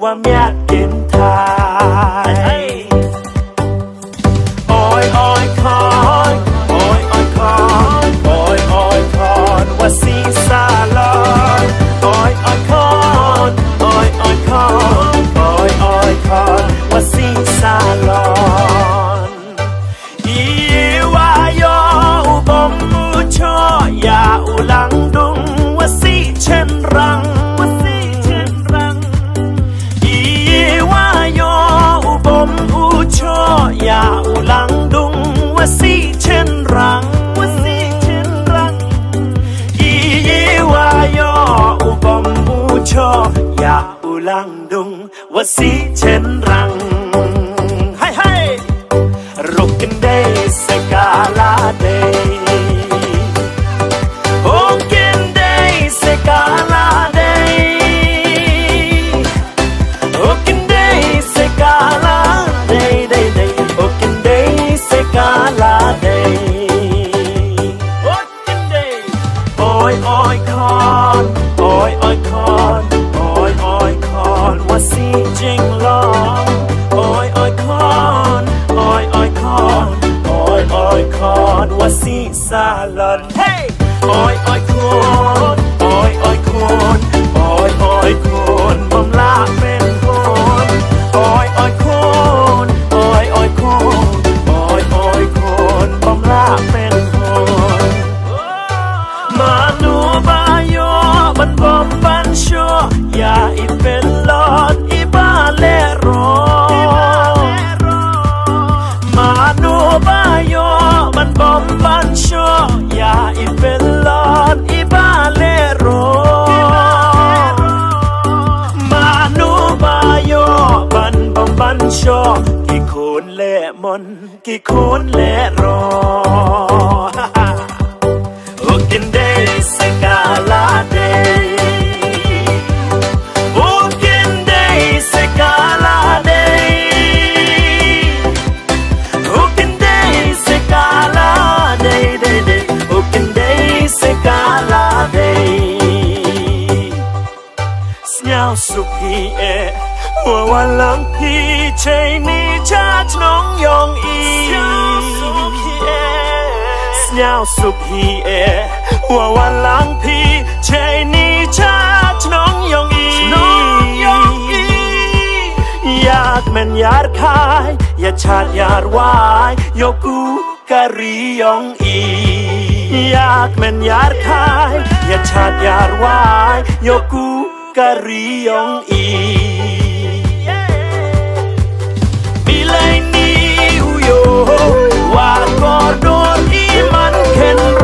ว่าเมียกินทายโอ้ยโอ้ยคอนโอ้ยโอ้ยคอนโอ้ยโอ้ยคอนว่าสีซาลอนโอ้ยโอ้ยคอนโอ้ยโอ้ยคอนโอ้ยโอ้ยคอนว่าสีซาลอนอีวายออุบมอุชอยาอุลังดุงว่าสีเช่นรังว่าสีเช่นรังอีวายออุบมอุชอยาอุลังดุงว่าสีเช่นรังว่าสีเช่นรังอีวายออุบมอุชอยาอุลังดุงว่าสีเช่นรังให้ให้รุกกันได้สกาลาเดโอกันได้สกาลาเดโอกันได้สกาลาเดโอกันได้สกาลาเดโอกันได้โอ้ยโอ้ยคอนโอ้ยโอ้ยคอนโอ้ยโอ้ยคอนว่าสีจริงลองโอ้ยโอ้ยคอนโอ้ยโอ้ยคอนโอ้ยโอ้ยคอนว่าสีซาลอนเฮ้โอ้ยโอ้ยคอนโอ้ยโอ้ยคอนโอ้ยโอ้ยคอนบำลาเป็นคนโอ้ยโอ้ยคอนโอ้ยโอ้ยคอนโอ้ยโอ้ยคอนบำลาเป็นคนมานูบายโยบันบอมบันชัวยาอีเป็นลอดอีบาเลโรมานูบายโยบันบอมบันชัวยาอีเป็นลอดอีบาเลโรมานูบายโยบันบอมบันชัวกี่คนเล่มนกี่คนเล่รอโอกันได้สกาลาเดโอกันได้สกาลาเดโอกันได้สกาลาเดโอกันได้สกาลาเดสยาวสุขีเอหัววันหลังพี่ใช่นี่ชาติน้องยองอีสยาวสุขีเอหัววันหลังพี่ใช่นี่ชาติน้องยองอีอยากแม่นยาดคายอย่าชาติยาดวายโยกูกะรียองอีอยากแม่นยาดคายอย่าชาติยาดวายโยกูกะรียองอีมีเลยนี่อุโยว่ากอดโดนอีมันเข็นโร